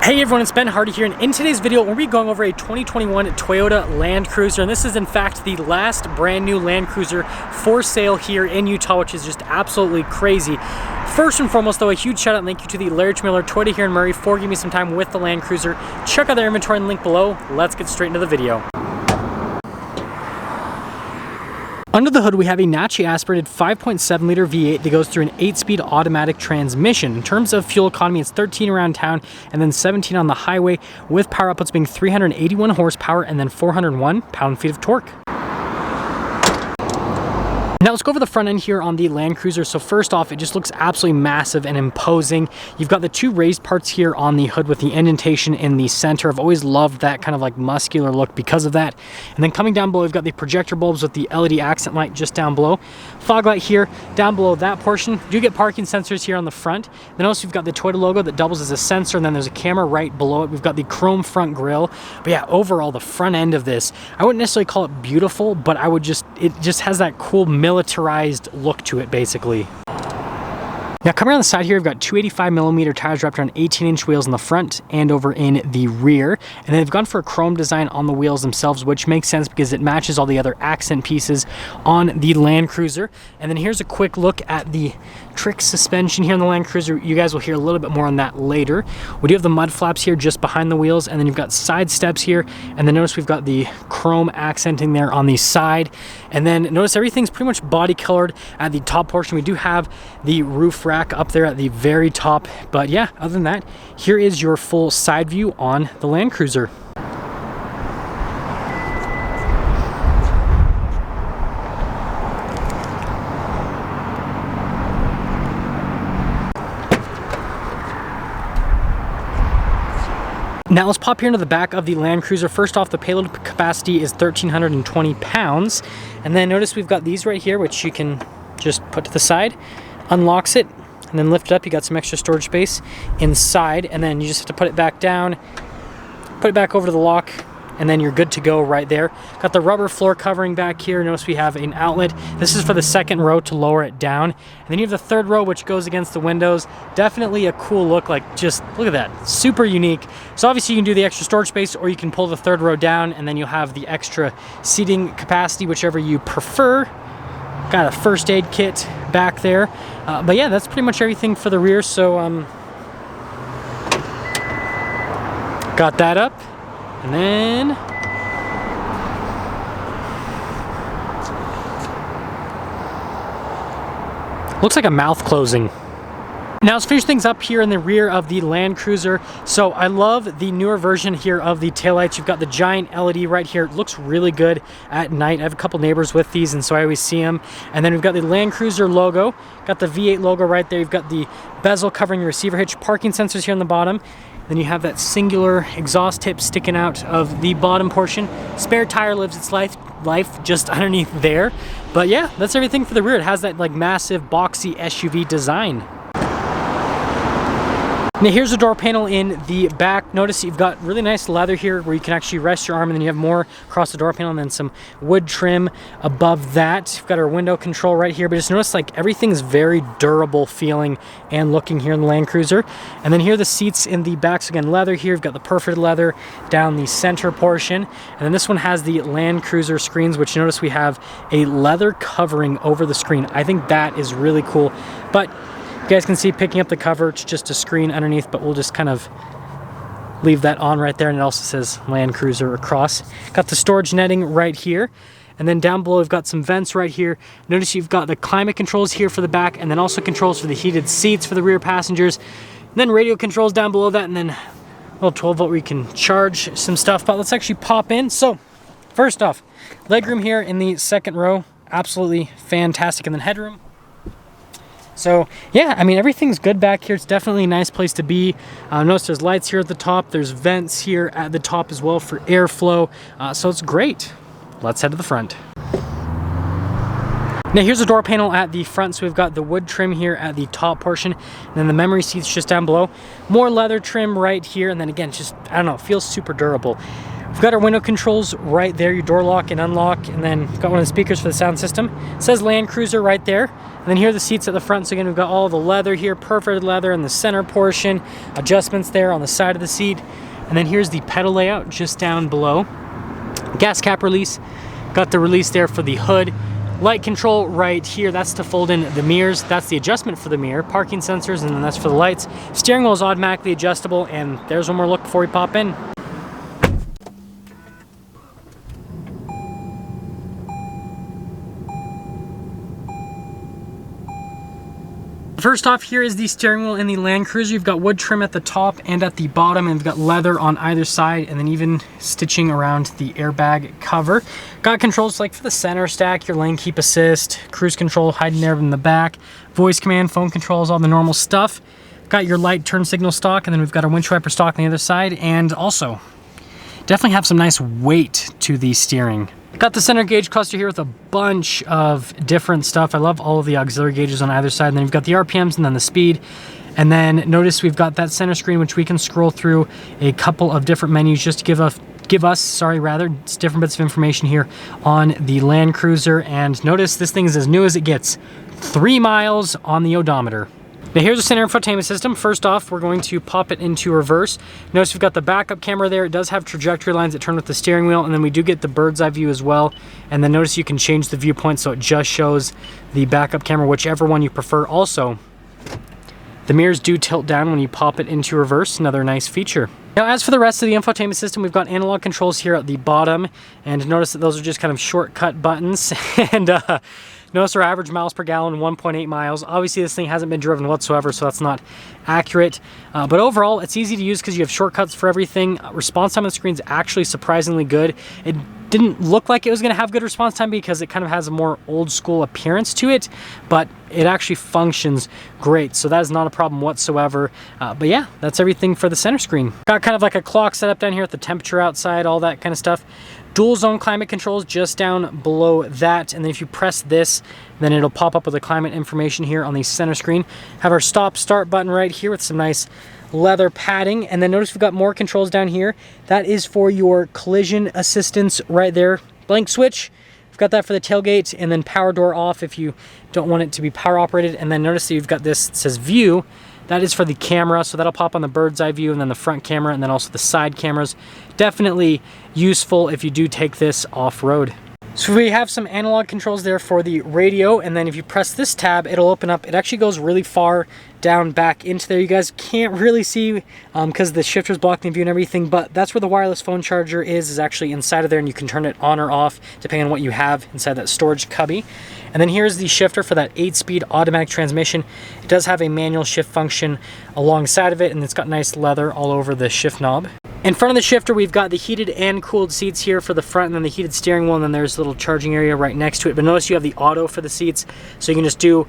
Hey everyone, it's Ben Hardy here, and in today's video we'll be going over a 2021 Toyota Land Cruiser, and this is in fact the last brand new Land Cruiser for sale here in Utah, which is just absolutely crazy. First and foremost though, a huge shout out and thank you to the Larry Miller Toyota here in Murray for giving me some time with the Land Cruiser. Check out their inventory in the link below. Let's get straight into the video. Under the hood, we have a naturally aspirated 5.7 liter V8 that goes through an 8-speed automatic transmission. In terms of fuel economy, it's 13 around town and then 17 on the highway, with power outputs being 381 horsepower and then 401 pound-feet of torque. Now let's go over the front end here on the Land Cruiser. So first off, it just looks absolutely massive and imposing. You've got the two raised parts here on the hood with the indentation in the center. I've always loved that kind of like muscular look because of that. And then coming down below, we've got the projector bulbs with the LED accent light just down below. Fog light here down below that portion. You do get parking sensors here on the front. Then also you've got the Toyota logo that doubles as a sensor, and then there's a camera right below it. We've got the chrome front grille. But yeah, overall the front end of this, I wouldn't necessarily call it beautiful, but it just has that cool militarized look to it basically. Now coming around the side here, we've got 285mm tires wrapped around 18-inch wheels in the front and over in the rear. And then they've gone for a chrome design on the wheels themselves, which makes sense because it matches all the other accent pieces on the Land Cruiser. And then here's a quick look at the Trixx suspension here in the Land Cruiser. You guys will hear a little bit more on that later. We do have the mud flaps here just behind the wheels, and then you've got side steps here. And then notice we've got the chrome accenting there on the side. And then notice everything's pretty much body colored at the top portion. We do have the roof rack up there at the very top, but yeah, other than that, here is your full side view on the Land Cruiser. Now let's pop here into the back of the Land Cruiser. First off, the payload capacity is 1,320 pounds. And then notice we've got these right here, which you can just put to the side, unlocks it, and then lift it up. You got some extra storage space inside, and then you just have to put it back down, put it back over to the lock, and then you're good to go right there. Got the rubber floor covering back here. Notice we have an outlet. This is for the second row to lower it down. And then you have the third row, which goes against the windows. Definitely a cool look, like just look at that, super unique. So obviously you can do the extra storage space, or you can pull the third row down and then you'll have the extra seating capacity, whichever you prefer. Got a first aid kit back there. But yeah, that's pretty much everything for the rear. So got that up. And then looks like a mouth closing. Now let's finish things up here in the rear of the Land Cruiser. So I love the newer version here of the taillights. You've got the giant LED right here. It looks really good at night. I have a couple neighbors with these, and so I always see them. And then we've got the Land Cruiser logo. Got the V8 logo right there. You've got the bezel covering your receiver hitch, parking sensors here on the bottom. Then you have that singular exhaust tip sticking out of the bottom portion. Spare tire lives its life just underneath there. But yeah, that's everything for the rear. It has that like massive boxy SUV design. Now here's the door panel in the back. Notice you've got really nice leather here where you can actually rest your arm, and then you have more across the door panel and then some wood trim above that. You've got our window control right here, but just notice like everything's very durable feeling and looking here in the Land Cruiser. And then here are the seats in the back. So again, leather here. You've got the perforated leather down the center portion. And then this one has the Land Cruiser screens, which you notice we have a leather covering over the screen. I think that is really cool. But you guys can see picking up the cover, it's just a screen underneath, but we'll just kind of leave that on right there. And it also says Land Cruiser across. Got the storage netting right here. And then down below, we've got some vents right here. Notice you've got the climate controls here for the back, and then also controls for the heated seats for the rear passengers. And then radio controls down below that, and then a little 12-volt where you can charge some stuff. But let's actually pop in. So first off, legroom here in the second row, absolutely fantastic. And then headroom. So yeah, I mean, everything's good back here. It's definitely a nice place to be. Notice there's lights here at the top. There's vents here at the top as well for airflow. So it's great. Let's head to the front. Now here's the door panel at the front. So we've got the wood trim here at the top portion, and then the memory seats just down below. More leather trim right here, and then again, just, I don't know, it feels super durable. We've got our window controls right there, your door lock and unlock, and then we've got one of the speakers for the sound system. It says Land Cruiser right there. And then here are the seats at the front. So again, we've got all the leather here, perforated leather in the center portion, adjustments there on the side of the seat. And then here's the pedal layout just down below. Gas cap release, got the release there for the hood. Light control right here, that's to fold in the mirrors. That's the adjustment for the mirror. Parking sensors, and then that's for the lights. Steering wheel is automatically adjustable, and there's one more look before we pop in. First off, here is the steering wheel in the Land Cruiser. You've got wood trim at the top and at the bottom, and you've got leather on either side, and then even stitching around the airbag cover. Got controls like for the center stack, your lane keep assist, cruise control hiding there in the back, voice command, phone controls, all the normal stuff. Got your light turn signal stock, and then we've got our windshield wiper stock on the other side, and also definitely have some nice weight to the steering. Got the center gauge cluster here with a bunch of different stuff. I love all of the auxiliary gauges on either side. And then you've got the RPMs and then the speed. And then notice we've got that center screen, which we can scroll through a couple of different menus just to give us different bits of information here on the Land Cruiser. And notice this thing is as new as it gets. 3 miles on the odometer. Now here's the center infotainment system. First off, we're going to pop it into reverse. Notice we've got the backup camera there. It does have trajectory lines that turn with the steering wheel, and then we do get the bird's eye view as well. And then notice you can change the viewpoint so it just shows the backup camera, whichever one you prefer. Also, the mirrors do tilt down when you pop it into reverse, another nice feature. Now as for the rest of the infotainment system, we've got analog controls here at the bottom, and notice that those are just kind of shortcut buttons. And notice our average miles per gallon, 1.8 miles. Obviously this thing hasn't been driven whatsoever, so that's not accurate. But overall, it's easy to use because you have shortcuts for everything. Response time on the screen is actually surprisingly good. It didn't look like it was going to have good response time because it kind of has a more old school appearance to it, but it actually functions great, so that is not a problem whatsoever. But yeah, that's everything for the center screen. Got kind of like a clock set up down here with the temperature outside, all that kind of stuff. Dual zone climate controls just down below that, and then if you press this, then it'll pop up with the climate information here on the center screen. Have our stop start button right here with some nice leather padding, and then notice we've got more controls down here. That is for your collision assistance right there. Blank switch, we've got that for the tailgate, and then power door off if you don't want it to be power operated. And then notice that you've got this, it says view. That is for the camera, so that'll pop on the bird's eye view, and then the front camera, and then also the side cameras. Definitely useful if you do take this off-road. So we have some analog controls there for the radio, and then if you press this tab, it'll open up. It actually goes really far down back into there. You guys can't really see because the shifter's blocking the view and everything, but that's where the wireless phone charger is actually inside of there, and you can turn it on or off depending on what you have inside that storage cubby. And then here's the shifter for that 8-speed automatic transmission. It does have a manual shift function alongside of it, and it's got nice leather all over the shift knob. In front of the shifter, we've got the heated and cooled seats here for the front, and then the heated steering wheel, and then there's a little charging area right next to it. But notice you have the auto for the seats, so you can just do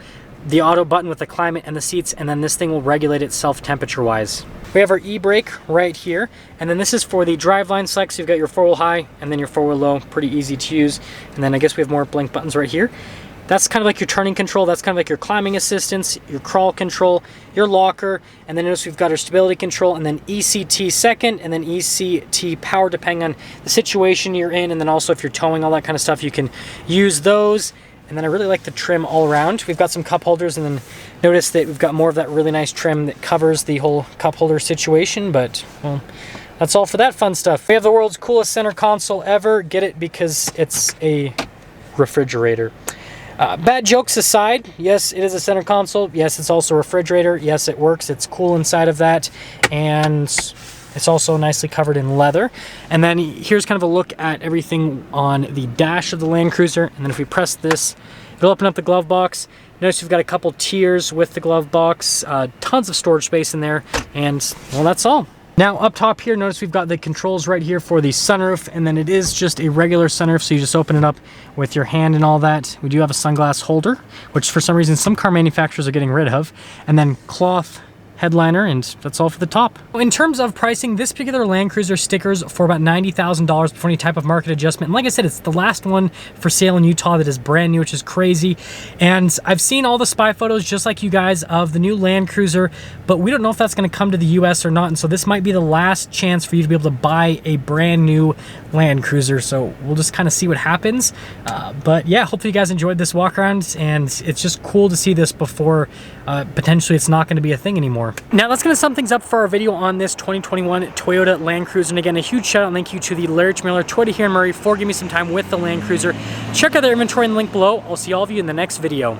the auto button with the climate and the seats, and then this thing will regulate itself temperature-wise. We have our e-brake right here, and then this is for the driveline select, so you've got your 4-wheel high and then your 4-wheel low, pretty easy to use. And then I guess we have more blank buttons right here. That's kind of like your turning control. That's kind of like your climbing assistance, your crawl control, your locker, and then notice we've got our stability control, and then ECT second, and then ECT power depending on the situation you're in, and then also if you're towing, all that kind of stuff, you can use those. And then I really like the trim all around. We've got some cup holders, and then notice that we've got more of that really nice trim that covers the whole cup holder situation, but well, that's all for that fun stuff. We have the world's coolest center console ever. Get it because it's a refrigerator. Bad jokes aside, yes, it is a center console. Yes, it's also a refrigerator. Yes, it works. It's cool inside of that. And it's also nicely covered in leather. And then here's kind of a look at everything on the dash of the Land Cruiser. And then if we press this, it'll open up the glove box. Notice we've got a couple tiers with the glove box, tons of storage space in there. And well, that's all. Now up top here, notice we've got the controls right here for the sunroof, and then it is just a regular sunroof, so you just open it up with your hand and all that. We do have a sunglass holder, which for some reason some car manufacturers are getting rid of, and then cloth headliner, and that's all for the top. In terms of pricing, this particular Land Cruiser stickers for about $90,000 before any type of market adjustment. And like I said, it's the last one for sale in Utah that is brand new, which is crazy. And I've seen all the spy photos just like you guys of the new Land Cruiser, but we don't know if that's going to come to the US or not. And so this might be the last chance for you to be able to buy a brand new Land Cruiser. So we'll just kind of see what happens. But yeah, hopefully you guys enjoyed this walk around, and it's just cool to see this before potentially it's not going to be a thing anymore. Now that's going to sum things up for our video on this 2021 Toyota Land Cruiser. And again, a huge shout out and thank you to the Larry Miller Toyota here in Murray for giving me some time with the Land Cruiser. Check out their inventory in the link below. I'll see all of you in the next video.